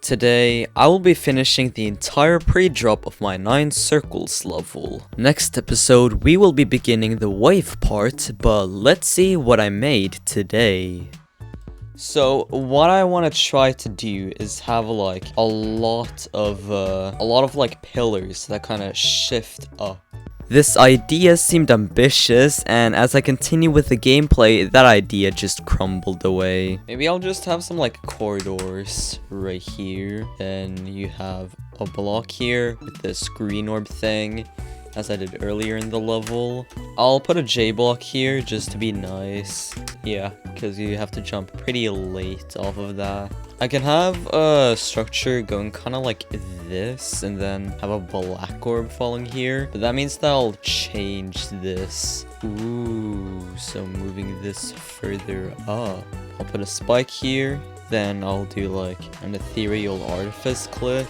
Today, I will be finishing the entire pre-drop of my 9 circles level. Next episode, we will be beginning the wave part, but let's see what I made today. So, what I want to try to do is have like a lot of like pillars that kind of shift up. This idea seemed ambitious, and as I continue with the gameplay, that idea just crumbled away. Maybe I'll just have some like corridors right here. Then you have a block here with this green orb thing, as I did earlier in the level. I'll put a J block here just to be nice. Yeah, because you have to jump pretty late off of that. I can have a structure going kind of like this, and then have a black orb falling here. But that means that I'll change this. Ooh, so moving this further up. I'll put a spike here. Then I'll do like an ethereal artifice click.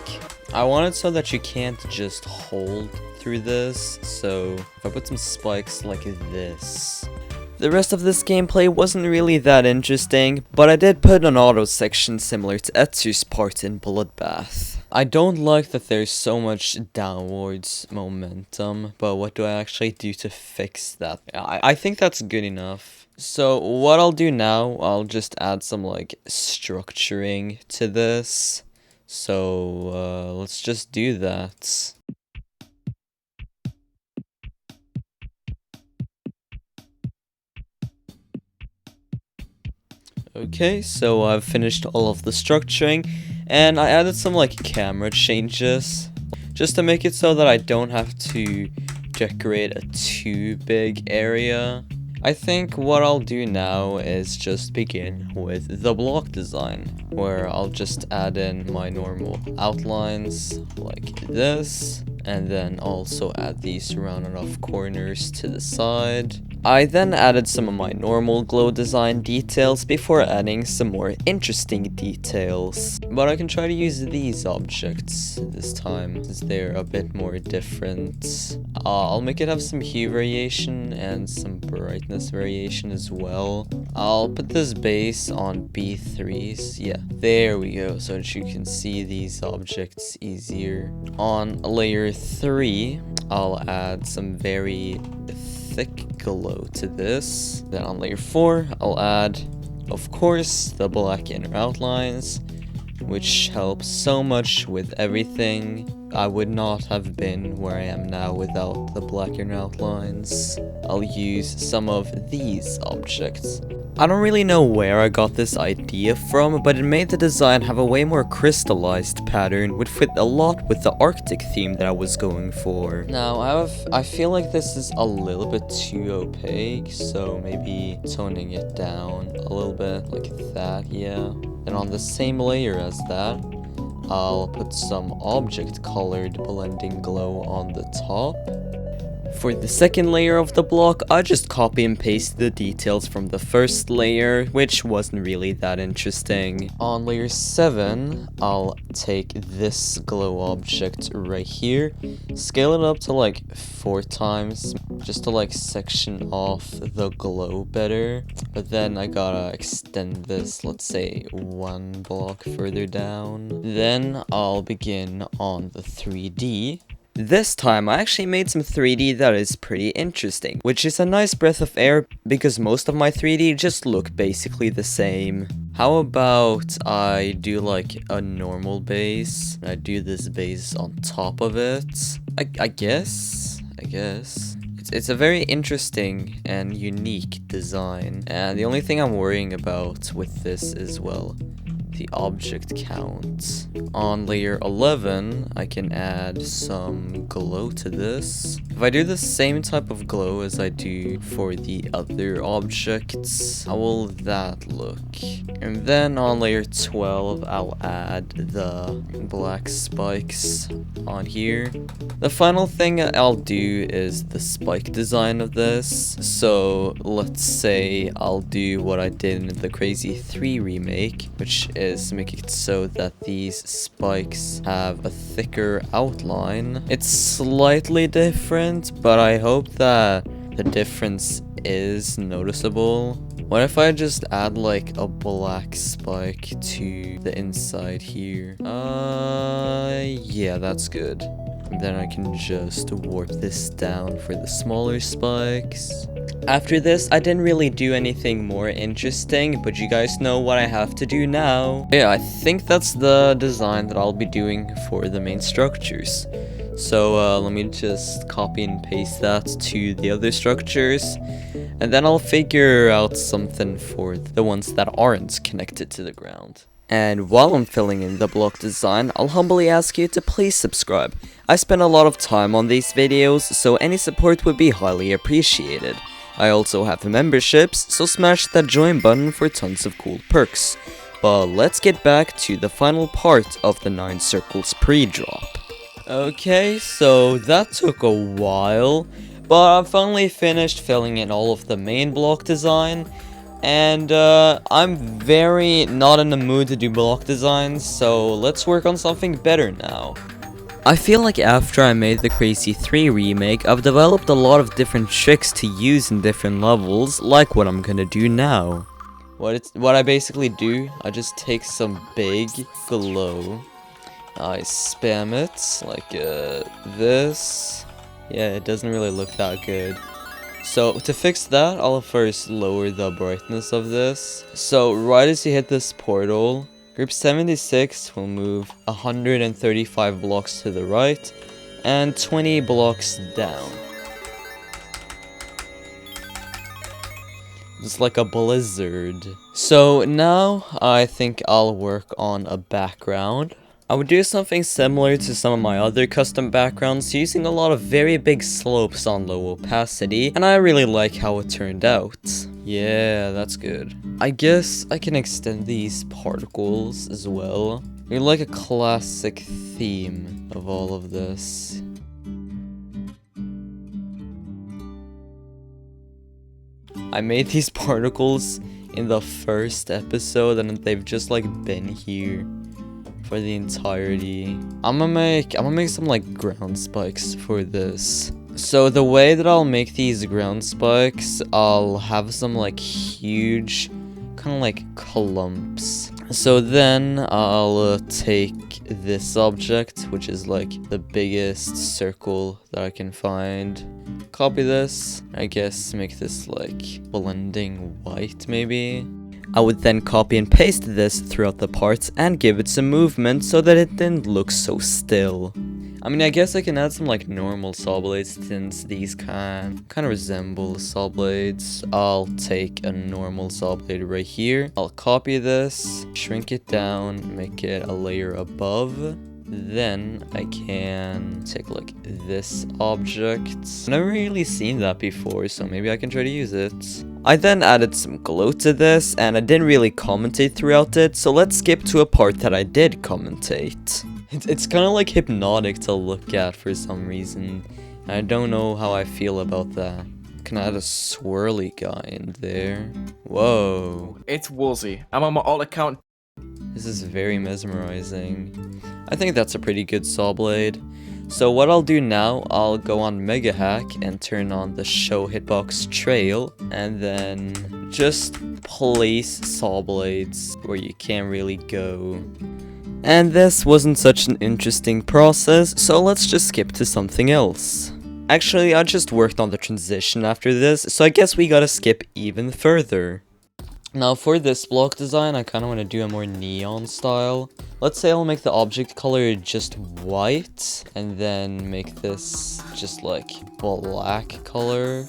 I want it so that you can't just hold through this. So if I put some spikes like this. The rest of this gameplay wasn't really that interesting, but I did put an auto section similar to Etsu's part in Bloodbath. I don't like that there's so much downwards momentum, but what do I actually do to fix that? I think that's good enough. So what I'll do now, I'll just add some like structuring to this. So let's just do that. Okay, so I've finished all of the structuring, and I added some like camera changes, just to make it so that I don't have to decorate a too big area. I think what I'll do now is just begin with the block design, where I'll just add in my normal outlines like this, and then also add these rounded off corners to the side. I then added some of my normal glow design details before adding some more interesting details. But I can try to use these objects this time, since they're a bit more different. I'll make it have some hue variation and some brightness variation as well. I'll put this base on B3s. Yeah, there we go, so that you can see these objects easier. On layer 3, I'll add some very thick glow to this. Then on layer 4, I'll add, of course, the black inner outlines, which helps so much with everything. I would not have been where I am now without the black inner outlines. I'll use some of these objects. I don't really know where I got this idea from, but it made the design have a way more crystallized pattern, which fit a lot with the Arctic theme that I was going for. Now, I feel like this is a little bit too opaque, so maybe toning it down a little bit, like that, yeah. And on the same layer as that, I'll put some object colored blending glow on the top. For the second layer of the block, I just copy and paste the details from the first layer, which wasn't really that interesting. On layer 7, I'll take this glow object right here, scale it up to like 4 times, just to like section off the glow better. But then I gotta extend this, let's say 1 block further down. Then I'll begin on the 3D. This time, I actually made some 3D that is pretty interesting, which is a nice breath of air because most of my 3D just look basically the same. How about I do like a normal base, and I do this base on top of it? I guess. It's a very interesting and unique design, and the only thing I'm worrying about with this is, well, the object count. On layer 11, I can add some glow to this. If I do the same type of glow as I do for the other objects, how will that look? And then on layer 12, I'll add the black spikes on here. The final thing I'll do is the spike design of this. So let's say I'll do what I did in the Crazy 3 remake, which is make it so that these spikes have a thicker outline. It's slightly different, but I hope that the difference is noticeable. What if I just add like a black spike to the inside here? Yeah, that's good. And then I can just warp this down for the smaller spikes. After this, I didn't really do anything more interesting, but you guys know what I have to do now. Yeah, I think that's the design that I'll be doing for the main structures. So let me just copy and paste that to the other structures, and then I'll figure out something for the ones that aren't connected to the ground. And while I'm filling in the block design, I'll humbly ask you to please subscribe. I spend a lot of time on these videos, so any support would be highly appreciated. I also have memberships, so smash that join button for tons of cool perks. But let's get back to the final part of the 9 circles pre-drop. Okay, so that took a while, but I finally finished filling in all of the main block design. And I'm very not in the mood to do block designs, so let's work on something better now. I feel like after I made the Crazy 3 remake, I've developed a lot of different tricks to use in different levels, like what I'm gonna do now. What I basically do, I just take some big glow, I spam it like this. Yeah, it doesn't really look that good. So to fix that, I'll first lower the brightness of this. So right as you hit this portal, group 76 will move 135 blocks to the right and 20 blocks down. Just like a blizzard. So now I think I'll work on a background. I would do something similar to some of my other custom backgrounds, using a lot of very big slopes on low opacity, and I really like how it turned out. Yeah, that's good. I guess I can extend these particles as well. They're like a classic theme of all of this. I made these particles in the first episode, and they've just like been here for the entirety. I'm gonna make some like ground spikes for this. So the way that I'll make these ground spikes, I'll have some like huge kind of like clumps. So then I'll take this object, which is like the biggest circle that I can find, copy this, I guess make this like blending white maybe. I would then copy and paste this throughout the parts and give it some movement so that it didn't look so still. I mean, I guess I can add some like normal saw blades since these kind of resemble saw blades. I'll take a normal saw blade right here. I'll copy this, shrink it down, make it a layer above. Then I can take like this object. I've never really seen that before, so maybe I can try to use it. I then added some glow to this, and I didn't really commentate throughout it, so let's skip to a part that I did commentate. It's kind of like hypnotic to look at for some reason. I don't know how I feel about that. Can I add a swirly guy in there? Whoa. It's Woolsey. I'm on my alt account. This is very mesmerizing. I think that's a pretty good saw blade. So what I'll do now, I'll go on Mega Hack and turn on the show hitbox trail, and then just place saw blades where you can't really go. And this wasn't such an interesting process, so let's just skip to something else. Actually, I just worked on the transition after this, so I guess we gotta skip even further. Now for this block design, I kind of want to do a more neon style. Let's say I'll make the object color just white, and then make this just like black color.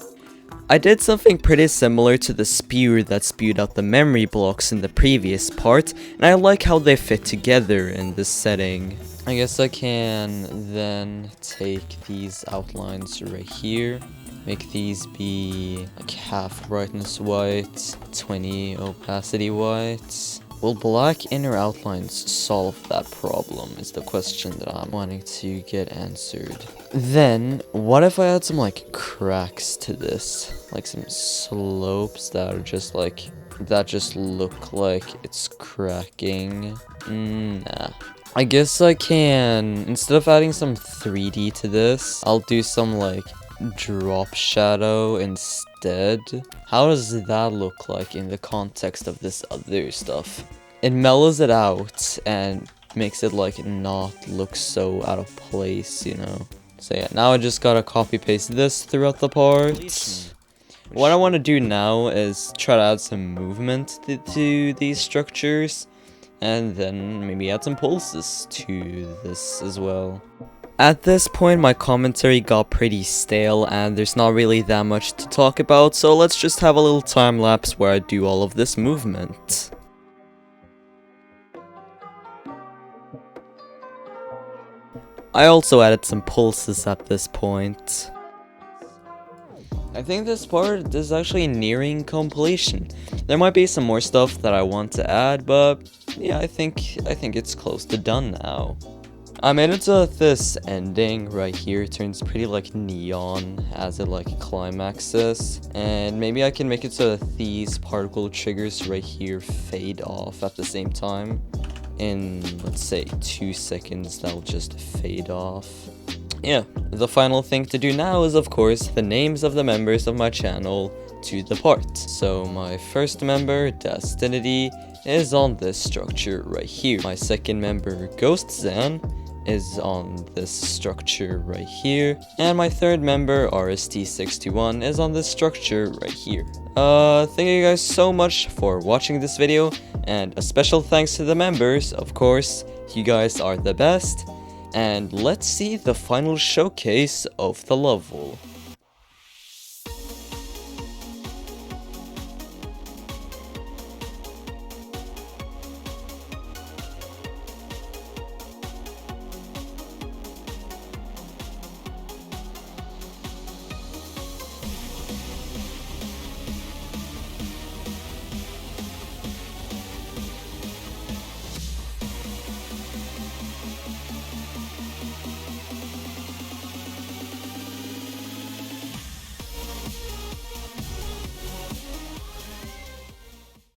I did something pretty similar to the spewer that spewed out the memory blocks in the previous part, and I like how they fit together in this setting. I guess I can then take these outlines right here. Make these be like half brightness white, 20 opacity white. Will black inner outlines solve that problem is the question that I'm wanting to get answered. Then, what if I add some like cracks to this? Like some slopes that are just like, that just look like it's cracking. Nah. I guess I can, instead of adding some 3D to this, I'll do some like drop shadow instead. How does that look like in the context of this other stuff? It mellows it out and makes it like not look so out of place, you know. So yeah, now I just gotta copy paste this throughout the parts. What I want to do now is try to add some movement to these structures, and then maybe add some pulses to this as well. At this point, my commentary got pretty stale and there's not really that much to talk about, so let's just have a little time lapse where I do all of this movement. I also added some pulses at this point. I think this part is actually nearing completion. There might be some more stuff that I want to add, but yeah, I think it's close to done now. I made it so that this ending right here turns pretty like neon as it like climaxes, and maybe I can make it so that these particle triggers right here fade off at the same time. In, let's say, 2 seconds, they'll just fade off. Yeah, the final thing to do now is, of course, the names of the members of my channel to the part. So my first member, Destinity, is on this structure right here. My second member, Ghost Zan, is on this structure right here. And my third member, RST61, is on this structure right here. Thank you guys so much for watching this video, and a special thanks to the members, of course. You guys are the best. And let's see the final showcase of the level.